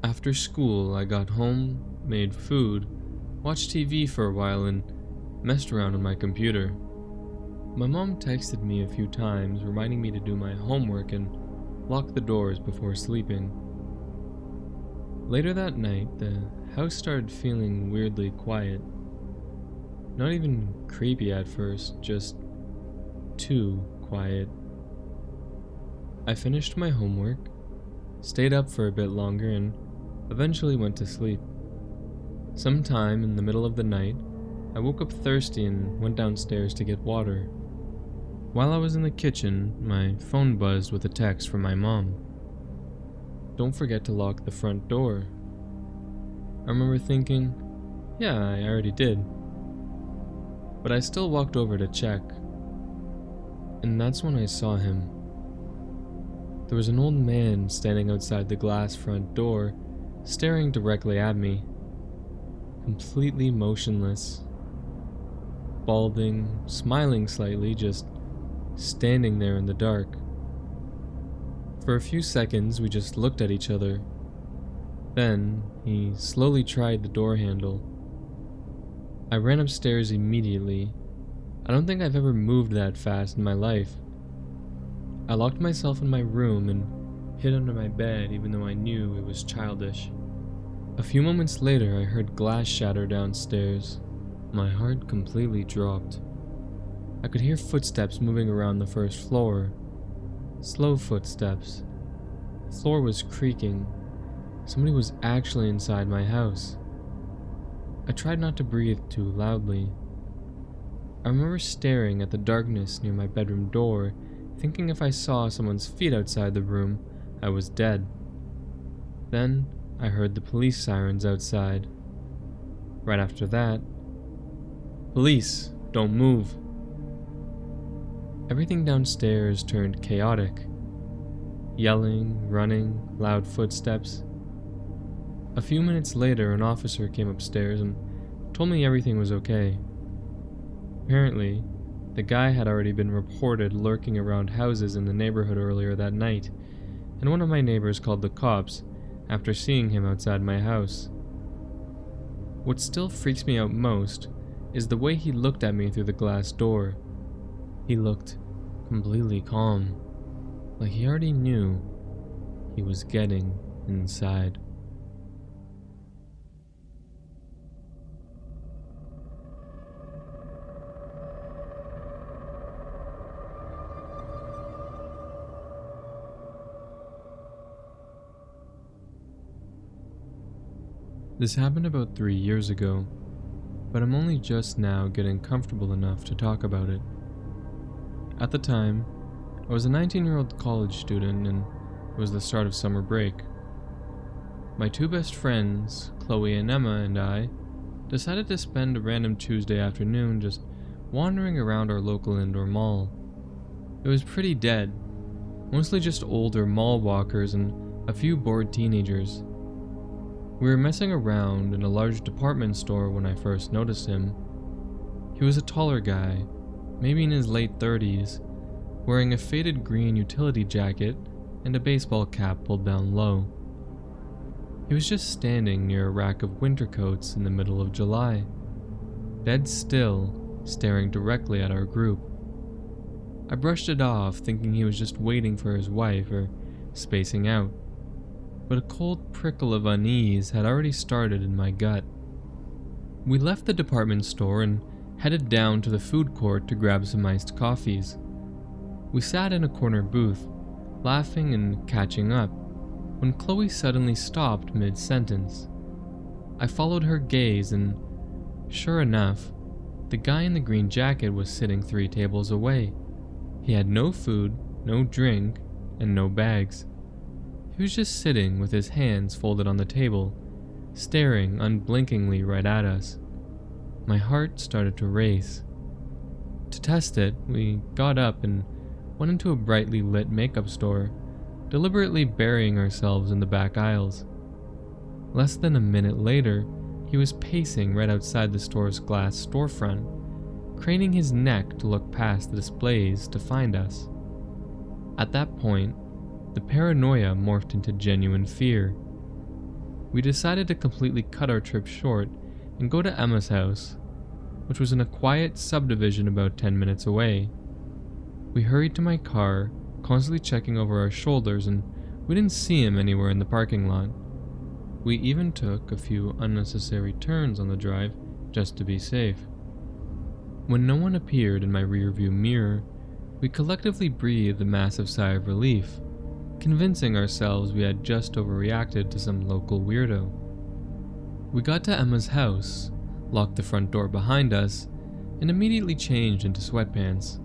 After school, I got home, made food, watched TV for a while, and messed around on my computer. My mom texted me a few times reminding me to do my homework and lock the doors before sleeping. Later that night, the house started feeling weirdly quiet. Not even creepy at first, just too quiet. I finished my homework, stayed up for a bit longer, and eventually went to sleep. Sometime in the middle of the night, I woke up thirsty and went downstairs to get water. While I was in the kitchen, my phone buzzed with a text from my mom. "Don't forget to lock the front door." I remember thinking, yeah, I already did. But I still walked over to check. And that's when I saw him. There was an old man standing outside the glass front door, staring directly at me. Completely motionless. Balding, smiling slightly, just standing there in the dark. For a few seconds, we just looked at each other. Then, he slowly tried the door handle. I ran upstairs immediately. I don't think I've ever moved that fast in my life. I locked myself in my room and hid under my bed even though I knew it was childish. A few moments later, I heard glass shatter downstairs. My heart completely dropped. I could hear footsteps moving around the first floor. Slow footsteps. The floor was creaking. Somebody was actually inside my house. I tried not to breathe too loudly. I remember staring at the darkness near my bedroom door, thinking if I saw someone's feet outside the room, I was dead. Then I heard the police sirens outside. Right after that, "Police, don't move." Everything downstairs turned chaotic. Yelling, running, loud footsteps. A few minutes later, an officer came upstairs and told me everything was okay. Apparently, the guy had already been reported lurking around houses in the neighborhood earlier that night, and one of my neighbors called the cops after seeing him outside my house. What still freaks me out most is the way he looked at me through the glass door. He looked completely calm, like he already knew he was getting inside. This happened about 3 years ago, but I'm only just now getting comfortable enough to talk about it. At the time, I was a 19-year-old college student and it was the start of summer break. My two best friends, Chloe and Emma, and I decided to spend a random Tuesday afternoon just wandering around our local indoor mall. It was pretty dead, mostly just older mall walkers and a few bored teenagers. We were messing around in a large department store when I first noticed him. He was a taller guy, maybe in his late 30s, wearing a faded green utility jacket and a baseball cap pulled down low. He was just standing near a rack of winter coats in the middle of July, dead still, staring directly at our group. I brushed it off, thinking he was just waiting for his wife or spacing out, but a cold prickle of unease had already started in my gut. We left the department store and headed down to the food court to grab some iced coffees. We sat in a corner booth, laughing and catching up, when Chloe suddenly stopped mid-sentence. I followed her gaze and, sure enough, the guy in the green jacket was sitting 3 tables away. He had no food, no drink, and no bags. He was just sitting with his hands folded on the table, staring unblinkingly right at us. My heart started to race. To test it, we got up and went into a brightly lit makeup store, deliberately burying ourselves in the back aisles. Less than a minute later, he was pacing right outside the store's glass storefront, craning his neck to look past the displays to find us. At that point, the paranoia morphed into genuine fear. we decided to completely cut our trip short and go to Emma's house, which was in a quiet subdivision about 10 minutes away. We hurried to my car, constantly checking over our shoulders, and we didn't see him anywhere in the parking lot. We even took a few unnecessary turns on the drive just to be safe. When no one appeared in my rearview mirror, we collectively breathed a massive sigh of relief, convincing ourselves we had just overreacted to some local weirdo. We got to Emma's house, locked the front door behind us, and immediately changed into sweatpants.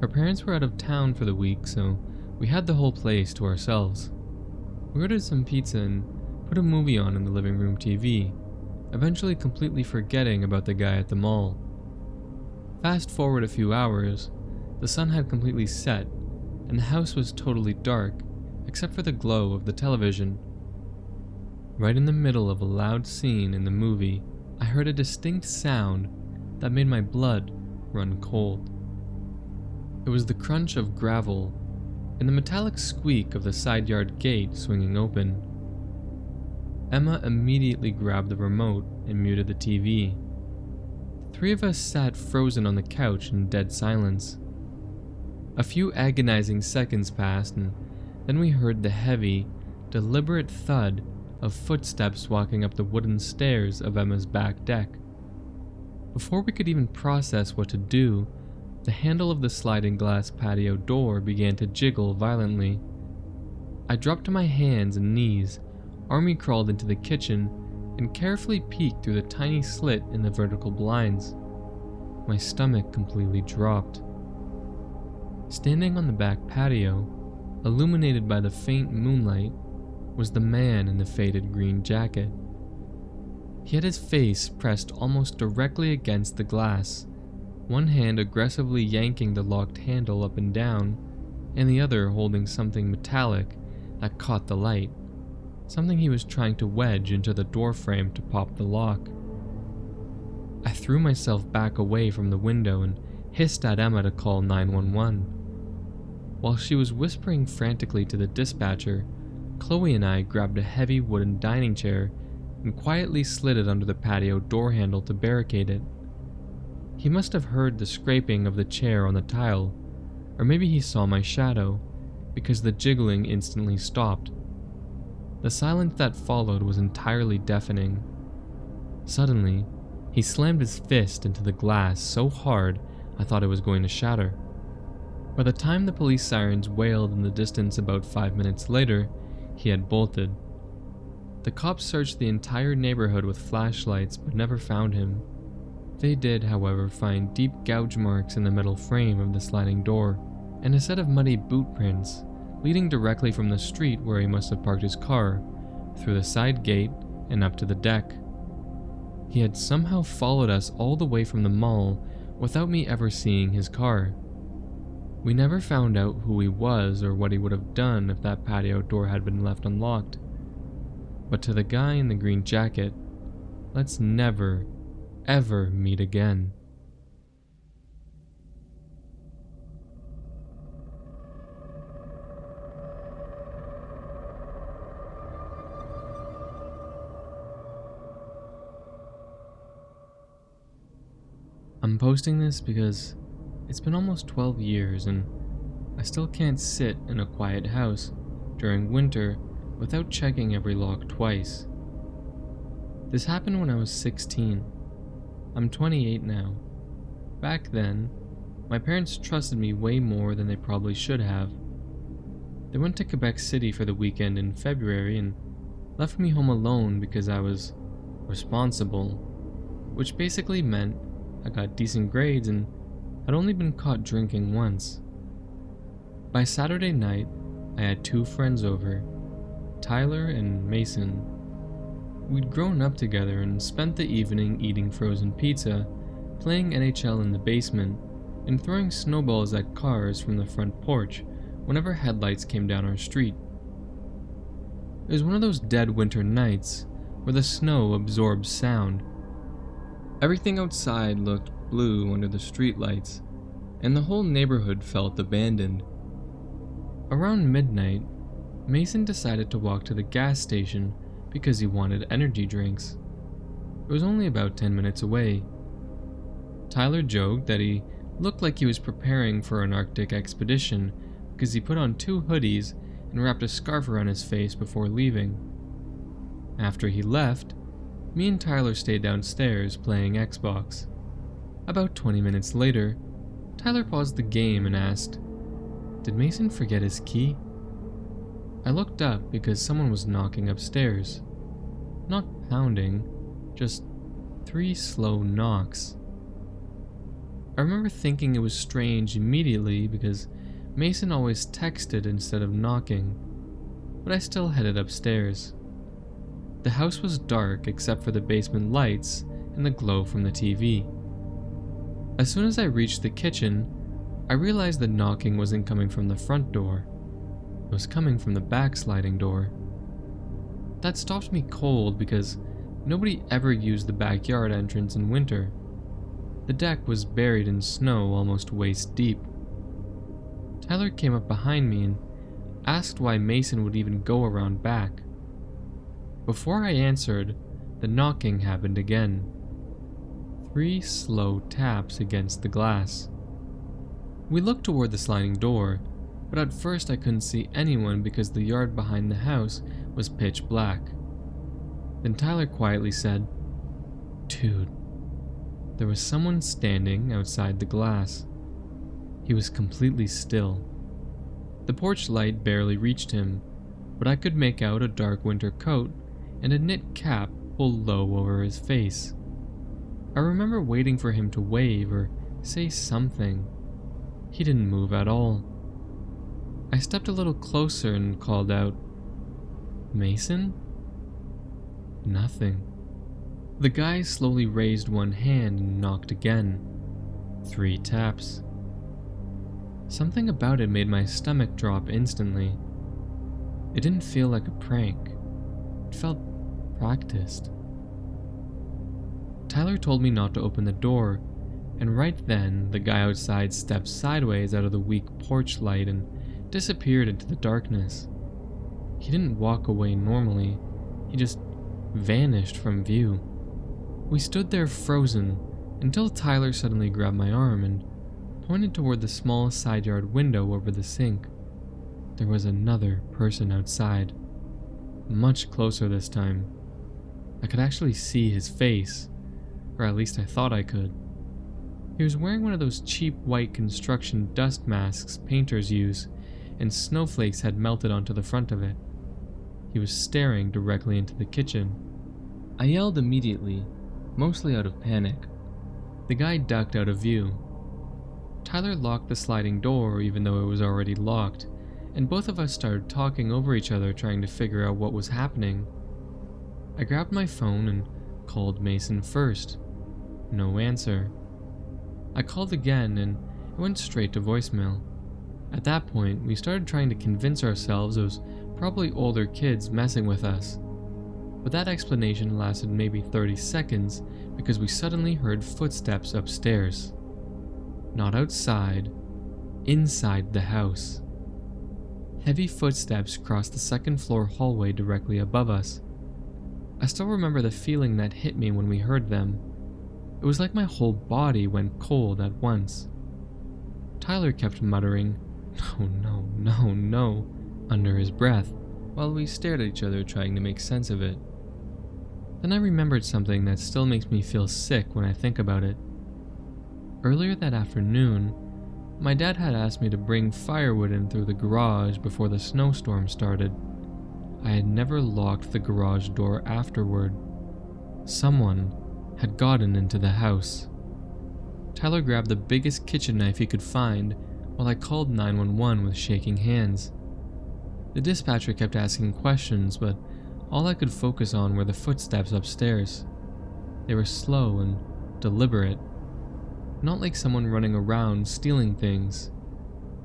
Her parents were out of town for the week, so we had the whole place to ourselves. We ordered some pizza and put a movie on in the living room TV, eventually completely forgetting about the guy at the mall. Fast forward a few hours, the sun had completely set, and the house was totally dark, except for the glow of the television. Right in the middle of a loud scene in the movie, I heard a distinct sound that made my blood run cold. It was the crunch of gravel and the metallic squeak of the side yard gate swinging open. Emma immediately grabbed the remote and muted the TV. The three of us sat frozen on the couch in dead silence. A few agonizing seconds passed, and then we heard the heavy, deliberate thud of footsteps walking up the wooden stairs of Emma's back deck. Before we could even process what to do, the handle of the sliding glass patio door began to jiggle violently. I dropped to my hands and knees, army crawled into the kitchen, and carefully peeked through the tiny slit in the vertical blinds. My stomach completely dropped. Standing on the back patio, illuminated by the faint moonlight, was the man in the faded green jacket. He had his face pressed almost directly against the glass, one hand aggressively yanking the locked handle up and down, and the other holding something metallic that caught the light, something he was trying to wedge into the door frame to pop the lock. I threw myself back away from the window and hissed at Emma to call 911. While she was whispering frantically to the dispatcher, Chloe and I grabbed a heavy wooden dining chair and quietly slid it under the patio door handle to barricade it. He must have heard the scraping of the chair on the tile, or maybe he saw my shadow, because the jiggling instantly stopped. The silence that followed was entirely deafening. Suddenly, he slammed his fist into the glass so hard I thought it was going to shatter. By the time the police sirens wailed in the distance about 5 minutes later, he had bolted. The cops searched the entire neighborhood with flashlights but never found him. They did, however, find deep gouge marks in the metal frame of the sliding door, and a set of muddy boot prints leading directly from the street where he must have parked his car, through the side gate and up to the deck. He had somehow followed us all the way from the mall without me ever seeing his car. We never found out who he was or what he would have done if that patio door had been left unlocked. But to the guy in the green jacket, let's never, ever meet again. I'm posting this because it's been almost 12 years and I still can't sit in a quiet house during winter without checking every lock twice. This happened when I was 16. I'm 28 now. Back then, my parents trusted me way more than they probably should have. They went to Quebec City for the weekend in February and left me home alone because I was responsible, which basically meant I got decent grades and had only been caught drinking once. By Saturday night, I had 2 friends over, Tyler and Mason. We'd grown up together and spent the evening eating frozen pizza, playing NHL in the basement, and throwing snowballs at cars from the front porch whenever headlights came down our street. It was one of those dead winter nights where the snow absorbs sound. Everything outside looked blue under the streetlights, and the whole neighborhood felt abandoned. Around midnight, Mason decided to walk to the gas station because he wanted energy drinks. It was only about 10 minutes away. Tyler joked that he looked like he was preparing for an Arctic expedition because he put on 2 hoodies and wrapped a scarf around his face before leaving. After he left, me and Tyler stayed downstairs playing Xbox. About 20 minutes later, Tyler paused the game and asked, "Did Mason forget his key?" I looked up because someone was knocking upstairs. Not pounding, just 3 slow knocks. I remember thinking it was strange immediately because Mason always texted instead of knocking, but I still headed upstairs. The house was dark except for the basement lights and the glow from the TV. As soon as I reached the kitchen, I realized the knocking wasn't coming from the front door. It was coming from the back sliding door. That stopped me cold because nobody ever used the backyard entrance in winter. The deck was buried in snow almost waist deep. Tyler came up behind me and asked why Mason would even go around back. Before I answered, the knocking happened again. 3 slow taps against the glass. We looked toward the sliding door, but at first I couldn't see anyone because the yard behind the house was pitch black. Then Tyler quietly said, "Dude." There was someone standing outside the glass. He was completely still. The porch light barely reached him, but I could make out a dark winter coat and a knit cap pulled low over his face. I remember waiting for him to wave or say something. He didn't move at all. I stepped a little closer and called out, "Mason?" Nothing. The guy slowly raised one hand and knocked again. 3 taps. Something about it made my stomach drop instantly. It didn't feel like a prank. It felt practiced. Tyler told me not to open the door, and right then the guy outside stepped sideways out of the weak porch light and disappeared into the darkness. He didn't walk away normally, he just vanished from view. We stood there frozen until Tyler suddenly grabbed my arm and pointed toward the small side yard window over the sink. There was another person outside, much closer this time. I could actually see his face, or at least I thought I could. He was wearing one of those cheap white construction dust masks painters use, and snowflakes had melted onto the front of it. He was staring directly into the kitchen. I yelled immediately, mostly out of panic. The guy ducked out of view. Tyler locked the sliding door even though it was already locked, and both of us started talking over each other trying to figure out what was happening. I grabbed my phone and called Mason first. No answer. I called again and it went straight to voicemail. At that point, we started trying to convince ourselves it was probably older kids messing with us. But that explanation lasted maybe 30 seconds because we suddenly heard footsteps upstairs. Not outside, inside the house. Heavy footsteps crossed the second floor hallway directly above us. I still remember the feeling that hit me when we heard them. It was like my whole body went cold at once. Tyler kept muttering, "No, no, no, no," under his breath, while we stared at each other trying to make sense of it. Then I remembered something that still makes me feel sick when I think about it. Earlier that afternoon, my dad had asked me to bring firewood in through the garage before the snowstorm started. I had never locked the garage door afterward. Someone had gotten into the house. Tyler grabbed the biggest kitchen knife he could find while I called 911 with shaking hands. The dispatcher kept asking questions, but all I could focus on were the footsteps upstairs. They were slow and deliberate, not like someone running around stealing things.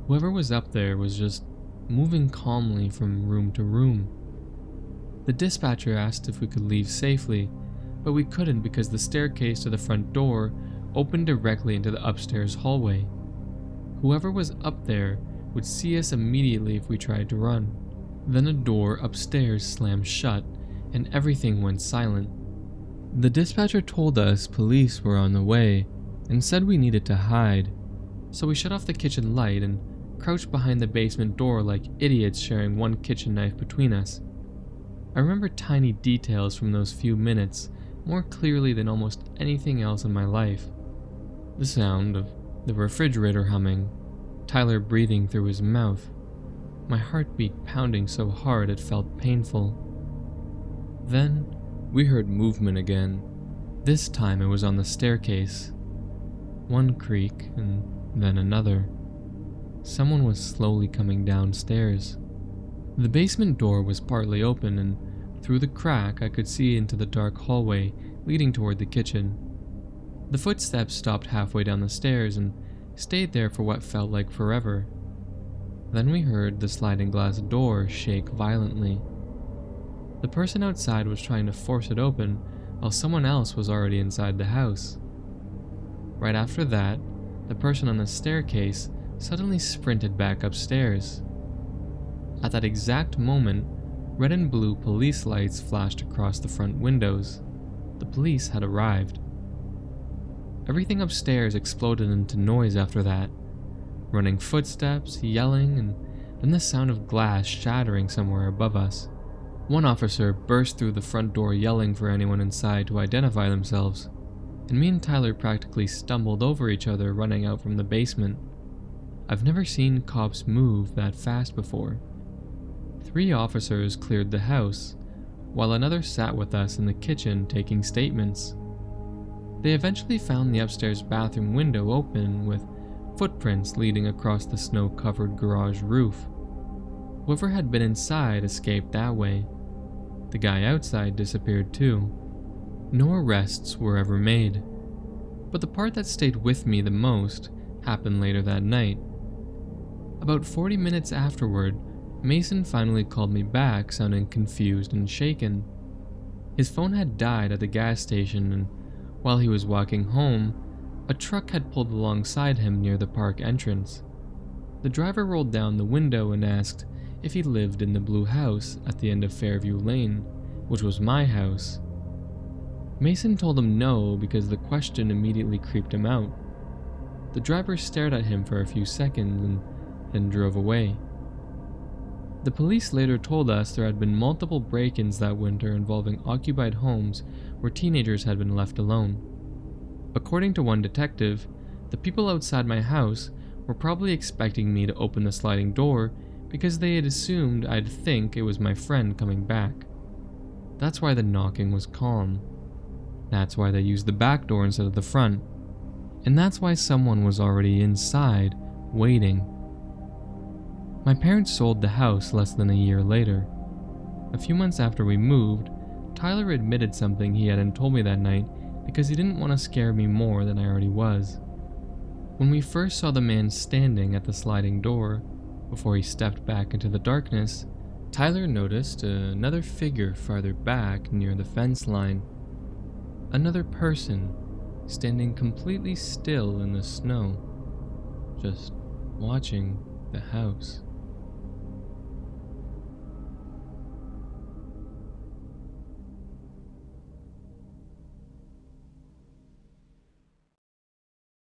Whoever was up there was just moving calmly from room to room. The dispatcher asked if we could leave safely, but we couldn't because the staircase to the front door opened directly into the upstairs hallway. Whoever was up there would see us immediately if we tried to run. Then a door upstairs slammed shut, and everything went silent. The dispatcher told us police were on the way and said we needed to hide, so we shut off the kitchen light and crouched behind the basement door like idiots sharing one kitchen knife between us. I remember tiny details from those few minutes more clearly than almost anything else in my life. The sound of the refrigerator humming, Tyler breathing through his mouth, my heartbeat pounding so hard it felt painful. Then we heard movement again. This time it was on the staircase. One creak and then another. Someone was slowly coming downstairs. The basement door was partly open, and through the crack I could see into the dark hallway leading toward the kitchen. The footsteps stopped halfway down the stairs and stayed there for what felt like forever. Then we heard the sliding glass door shake violently. The person outside was trying to force it open while someone else was already inside the house. Right after that, the person on the staircase suddenly sprinted back upstairs. At that exact moment, red and blue police lights flashed across the front windows. The police had arrived. Everything upstairs exploded into noise after that. Running footsteps, yelling, and then the sound of glass shattering somewhere above us. One officer burst through the front door yelling for anyone inside to identify themselves, and me and Tyler practically stumbled over each other running out from the basement. I've never seen cops move that fast before. 3 officers cleared the house, while another sat with us in the kitchen taking statements. They eventually found the upstairs bathroom window open with footprints leading across the snow-covered garage roof. Whoever had been inside escaped that way. The guy outside disappeared too. No arrests were ever made. But the part that stayed with me the most happened later that night. About 40 minutes afterward, Mason finally called me back, sounding confused and shaken. His phone had died at the gas station, and while he was walking home, a truck had pulled alongside him near the park entrance. The driver rolled down the window and asked if he lived in the blue house at the end of Fairview Lane, which was my house. Mason told him no because the question immediately creeped him out. The driver stared at him for a few seconds and then drove away. The police later told us there had been multiple break-ins that winter involving occupied homes where teenagers had been left alone. According to one detective, the people outside my house were probably expecting me to open the sliding door because they had assumed I'd think it was my friend coming back. That's why the knocking was calm. That's why they used the back door instead of the front. And that's why someone was already inside, waiting. My parents sold the house less than a year later. A few months after we moved, Tyler admitted something he hadn't told me that night because he didn't want to scare me more than I already was. When we first saw the man standing at the sliding door, before he stepped back into the darkness, Tyler noticed another figure farther back near the fence line. Another person, standing completely still in the snow, just watching the house.